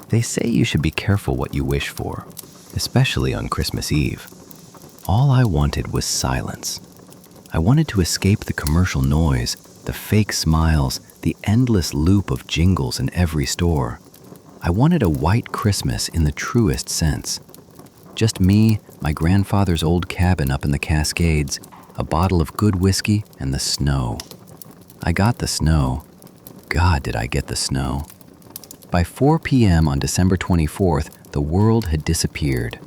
They say you should be careful what you wish for, especially on Christmas Eve. All I wanted was silence. I wanted to escape the commercial noise, the fake smiles, the endless loop of jingles in every store. I wanted a white Christmas in the truest sense. Just me, my grandfather's old cabin up in the Cascades, a bottle of good whiskey, and the snow. I got the snow. God, did I get the snow. By 4 p.m. on December 24th, the world had disappeared.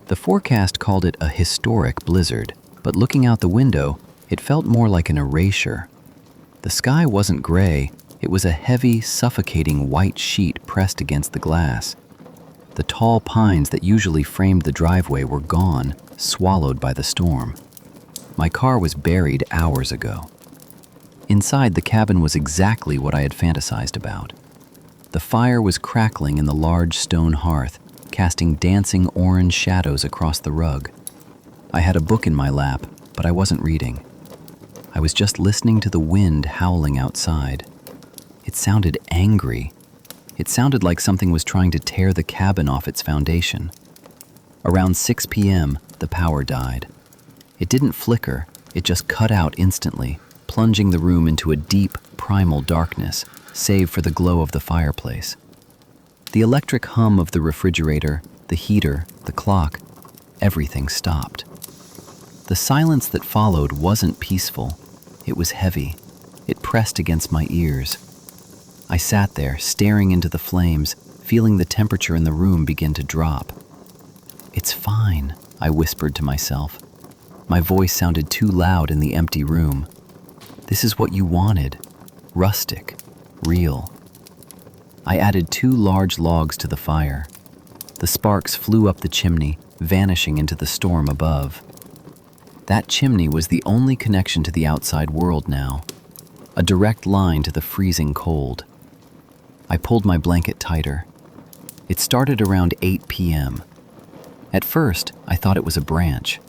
The forecast called it a historic blizzard, but looking out the window, it felt more like an erasure. The sky wasn't gray, it was a heavy, suffocating white sheet pressed against the glass. The tall pines that usually framed the driveway were gone, swallowed by the storm. My car was buried hours ago. Inside, the cabin was exactly what I had fantasized about. The fire was crackling in the large stone hearth, casting dancing orange shadows across the rug. I had a book in my lap, but I wasn't reading. I was just listening to the wind howling outside. It sounded angry. It sounded like something was trying to tear the cabin off its foundation. Around 6 p.m., the power died. It didn't flicker, it just cut out instantly, plunging the room into a deep, primal darkness, save for the glow of the fireplace. The electric hum of the refrigerator, the heater, the clock, everything stopped. The silence that followed wasn't peaceful. It was heavy. It pressed against my ears. I sat there, staring into the flames, feeling the temperature in the room begin to drop. "It's fine," I whispered to myself. My voice sounded too loud in the empty room. "This is what you wanted. Rustic. Real." I added 2 large logs to the fire. The sparks flew up the chimney, vanishing into the storm above. That chimney was the only connection to the outside world now, a direct line to the freezing cold. I pulled my blanket tighter. It started around 8 p.m. At first, I thought it was a branch.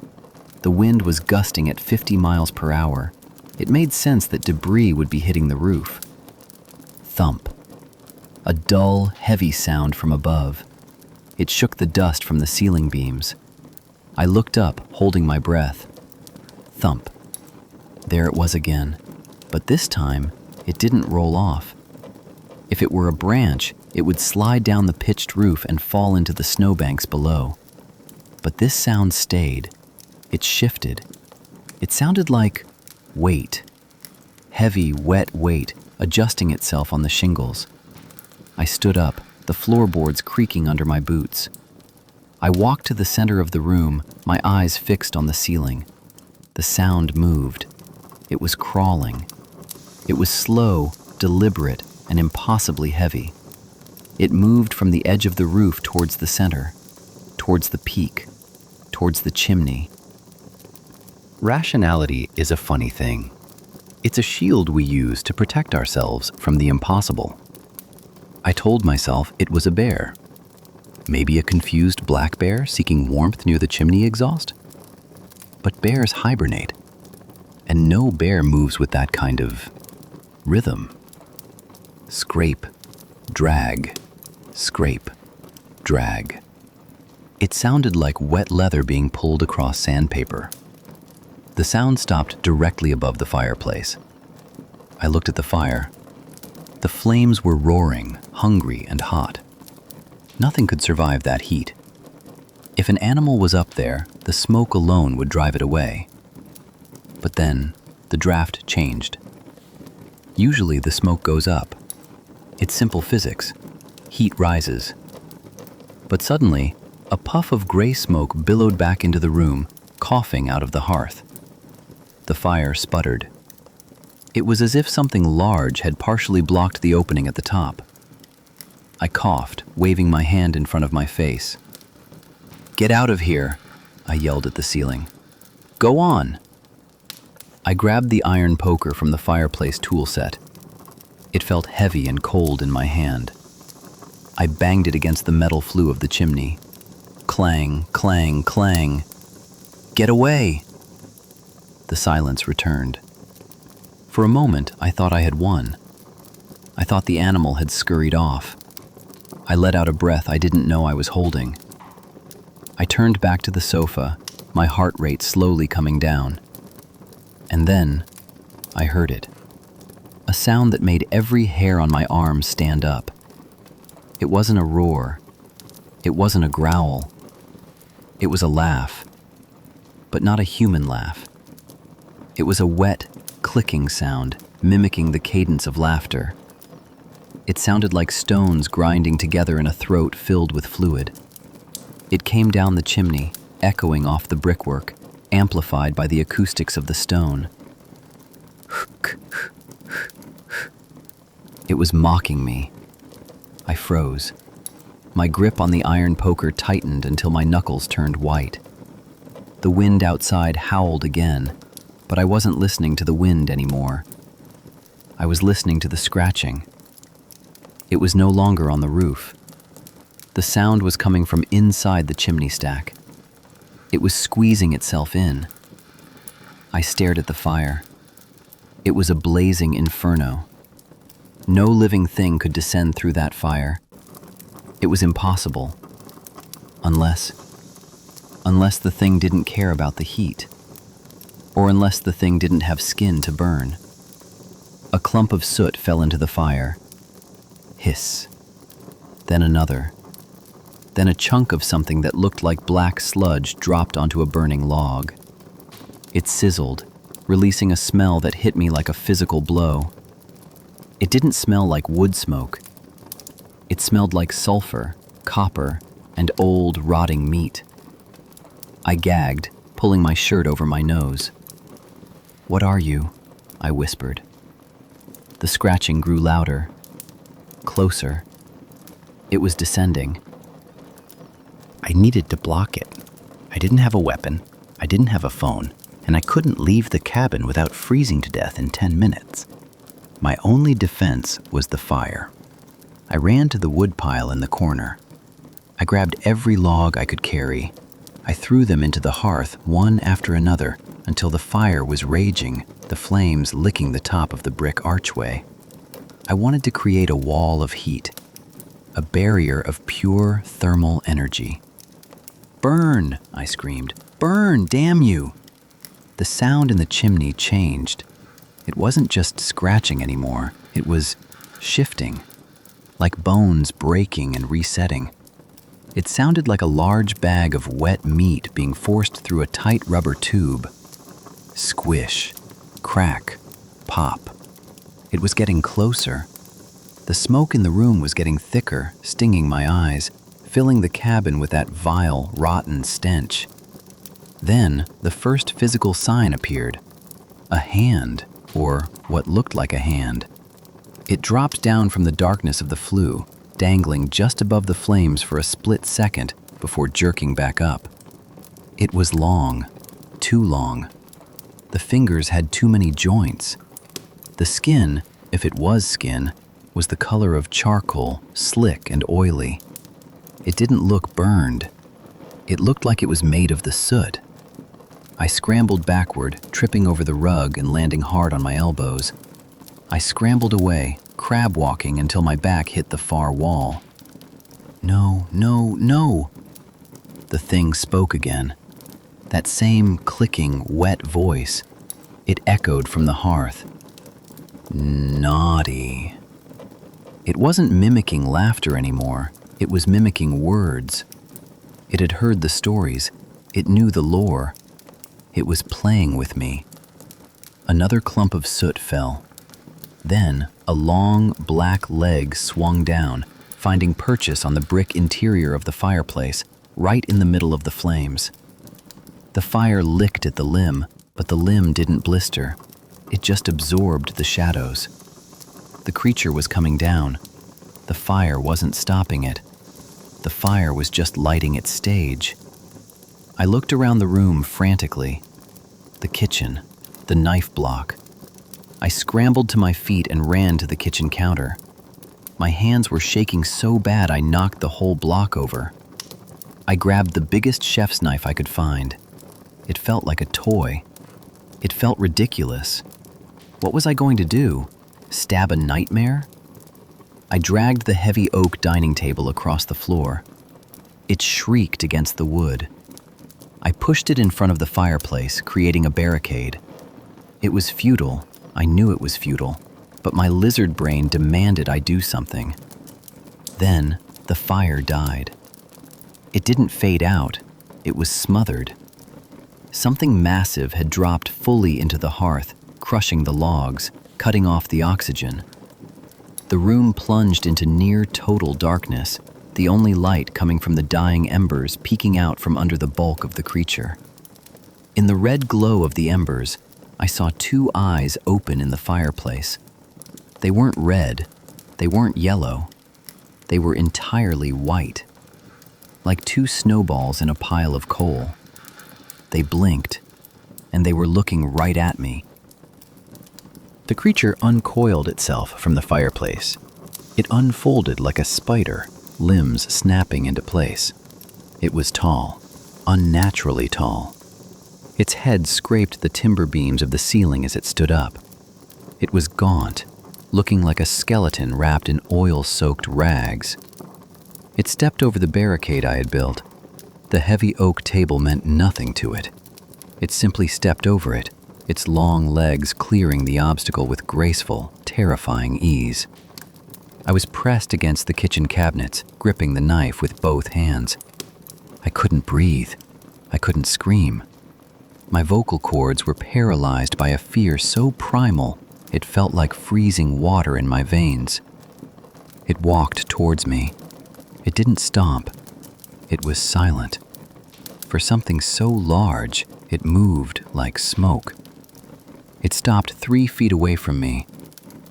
The wind was gusting at 50 miles per hour. It made sense that debris would be hitting the roof. Thump. A dull, heavy sound from above. It shook the dust from the ceiling beams. I looked up, holding my breath. Thump. There it was again, but this time, it didn't roll off. If it were a branch, it would slide down the pitched roof and fall into the snowbanks below. But this sound stayed. It shifted. It sounded like weight. Heavy, wet weight, adjusting itself on the shingles. I stood up, the floorboards creaking under my boots. I walked to the center of the room, my eyes fixed on the ceiling. The sound moved. It was crawling. It was slow, deliberate, and impossibly heavy. It moved from the edge of the roof towards the center, towards the peak, towards the chimney. Rationality is a funny thing. It's a shield we use to protect ourselves from the impossible. I told myself it was a bear. Maybe a confused black bear seeking warmth near the chimney exhaust? But bears hibernate, and no bear moves with that kind of rhythm. Scrape, drag, scrape, drag. It sounded like wet leather being pulled across sandpaper. The sound stopped directly above the fireplace. I looked at the fire. The flames were roaring, hungry and hot. Nothing could survive that heat. If an animal was up there, the smoke alone would drive it away. But then, the draft changed. Usually the smoke goes up. It's simple physics. Heat rises. But suddenly, a puff of gray smoke billowed back into the room, coughing out of the hearth. The fire sputtered. It was as if something large had partially blocked the opening at the top. I coughed, waving my hand in front of my face. "Get out of here," I yelled at the ceiling. "Go on." I grabbed the iron poker from the fireplace tool set. It felt heavy and cold in my hand. I banged it against the metal flue of the chimney. Clang, clang, clang. "Get away!" The silence returned. For a moment, I thought I had won. I thought the animal had scurried off. I let out a breath I didn't know I was holding. I turned back to the sofa, my heart rate slowly coming down. And then, I heard it. A sound that made every hair on my arm stand up. It wasn't a roar. It wasn't a growl. It was a laugh. But not a human laugh. It was a wet, clicking sound, mimicking the cadence of laughter. It sounded like stones grinding together in a throat filled with fluid. It came down the chimney, echoing off the brickwork, amplified by the acoustics of the stone. It was mocking me. I froze. My grip on the iron poker tightened until my knuckles turned white. The wind outside howled again, but I wasn't listening to the wind anymore. I was listening to the scratching. It was no longer on the roof. The sound was coming from inside the chimney stack. It was squeezing itself in. I stared at the fire. It was a blazing inferno. No living thing could descend through that fire. It was impossible. Unless the thing didn't care about the heat. Or unless the thing didn't have skin to burn. A clump of soot fell into the fire. Hiss. Then another. Then a chunk of something that looked like black sludge dropped onto a burning log. It sizzled, releasing a smell that hit me like a physical blow. It didn't smell like wood smoke. It smelled like sulfur, copper, and old, rotting meat. I gagged, pulling my shirt over my nose. "What are you?" I whispered. The scratching grew louder. Closer. It was descending. I needed to block it. I didn't have a weapon, I didn't have a phone, and I couldn't leave the cabin without freezing to death in 10 minutes. My only defense was the fire. I ran to the wood pile in the corner. I grabbed every log I could carry. I threw them into the hearth, one after another, until the fire was raging, the flames licking the top of the brick archway. I wanted to create a wall of heat, a barrier of pure thermal energy. "Burn!" I screamed. "Burn, damn you!" The sound in the chimney changed. It wasn't just scratching anymore, it was shifting, like bones breaking and resetting. It sounded like a large bag of wet meat being forced through a tight rubber tube. Squish, crack, pop. It was getting closer. The smoke in the room was getting thicker, stinging my eyes, filling the cabin with that vile, rotten stench. Then, the first physical sign appeared. A hand, or what looked like a hand. It dropped down from the darkness of the flue, dangling just above the flames for a split second before jerking back up. It was long, too long. The fingers had too many joints. The skin, if it was skin, was the color of charcoal, slick and oily. It didn't look burned. It looked like it was made of the soot. I scrambled backward, tripping over the rug and landing hard on my elbows. I scrambled away, crab walking until my back hit the far wall. "No, no, no!" The thing spoke again. That same clicking, wet voice. It echoed from the hearth. Naughty. It wasn't mimicking laughter anymore. It was mimicking words. It had heard the stories. It knew the lore. It was playing with me. Another clump of soot fell. Then, a long, black leg swung down, finding purchase on the brick interior of the fireplace, right in the middle of the flames. The fire licked at the limb, but the limb didn't blister. It just absorbed the shadows. The creature was coming down. The fire wasn't stopping it. The fire was just lighting its stage. I looked around the room frantically. The kitchen, the knife block. I scrambled to my feet and ran to the kitchen counter. My hands were shaking so bad I knocked the whole block over. I grabbed the biggest chef's knife I could find. It felt like a toy. It felt ridiculous. What was I going to do? Stab a nightmare? I dragged the heavy oak dining table across the floor. It shrieked against the wood. I pushed it in front of the fireplace, creating a barricade. It was futile. I knew it was futile, but my lizard brain demanded I do something. Then the fire died. It didn't fade out. It was smothered. Something massive had dropped fully into the hearth, crushing the logs, cutting off the oxygen. The room plunged into near total darkness, the only light coming from the dying embers peeking out from under the bulk of the creature. In the red glow of the embers, I saw two eyes open in the fireplace. They weren't red. They weren't yellow. They were entirely white, like two snowballs in a pile of coal. They blinked, and they were looking right at me. The creature uncoiled itself from the fireplace. It unfolded like a spider, limbs snapping into place. It was tall, unnaturally tall. Its head scraped the timber beams of the ceiling as it stood up. It was gaunt, looking like a skeleton wrapped in oil-soaked rags. It stepped over the barricade I had built. The heavy oak table meant nothing to it. It simply stepped over it, its long legs clearing the obstacle with graceful, terrifying ease. I was pressed against the kitchen cabinets, gripping the knife with both hands. I couldn't breathe. I couldn't scream. My vocal cords were paralyzed by a fear so primal it felt like freezing water in my veins. It walked towards me. It didn't stomp. It was silent. For something so large, it moved like smoke. It stopped 3 feet away from me.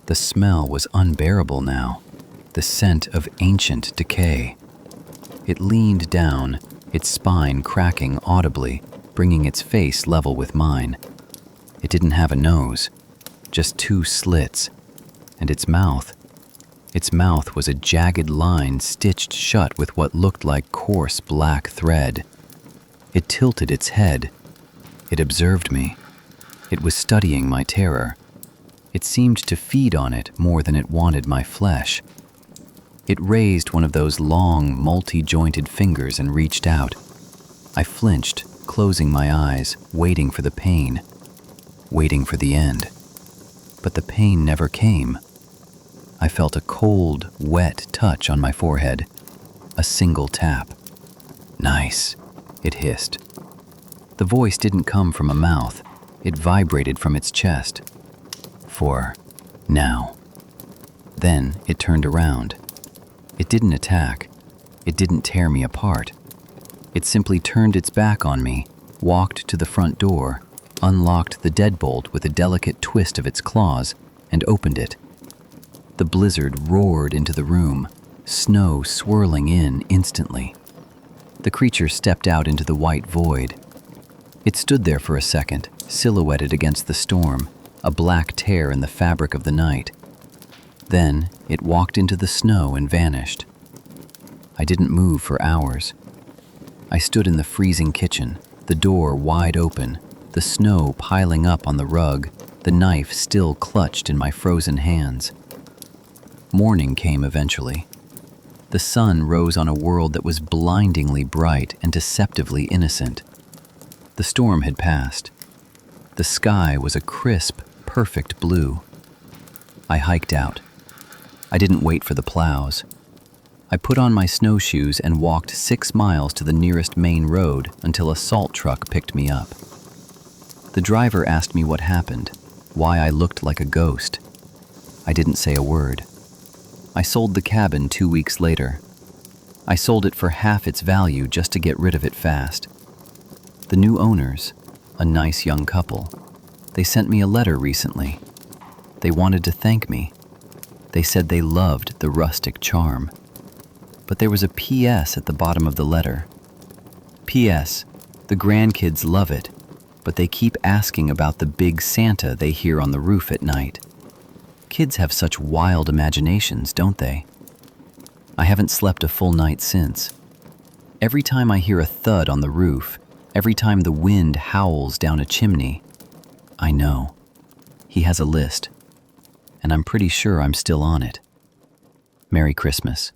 The smell was unbearable now, the scent of ancient decay. It leaned down, its spine cracking audibly, bringing its face level with mine. It didn't have a nose, just 2 slits, and its mouth was a jagged line stitched shut with what looked like coarse black thread. It tilted its head. It observed me. It was studying my terror. It seemed to feed on it more than it wanted my flesh. It raised one of those long, multi-jointed fingers and reached out. I flinched, closing my eyes, waiting for the pain, waiting for the end. But the pain never came. I felt a cold, wet touch on my forehead. A single tap. "Nice," it hissed. The voice didn't come from a mouth. It vibrated from its chest. "For now." Then it turned around. It didn't attack. It didn't tear me apart. It simply turned its back on me, walked to the front door, unlocked the deadbolt with a delicate twist of its claws, and opened it. The blizzard roared into the room, snow swirling in instantly. The creature stepped out into the white void. It stood there for a second, silhouetted against the storm, a black tear in the fabric of the night. Then it walked into the snow and vanished. I didn't move for hours. I stood in the freezing kitchen, the door wide open, the snow piling up on the rug, the knife still clutched in my frozen hands. Morning came eventually. The sun rose on a world that was blindingly bright and deceptively innocent. The storm had passed. The sky was a crisp, perfect blue. I hiked out. I didn't wait for the plows. I put on my snowshoes and walked 6 miles to the nearest main road until a salt truck picked me up. The driver asked me what happened, why I looked like a ghost. I didn't say a word. I sold the cabin 2 weeks later. I sold it for half its value just to get rid of it fast. The new owners, a nice young couple, they sent me a letter recently. They wanted to thank me. They said they loved the rustic charm. But there was a P.S. at the bottom of the letter. P.S. The grandkids love it, but they keep asking about the big Santa they hear on the roof at night. Kids have such wild imaginations, don't they? I haven't slept a full night since. Every time I hear a thud on the roof, every time the wind howls down a chimney, I know. He has a list, and I'm pretty sure I'm still on it. Merry Christmas.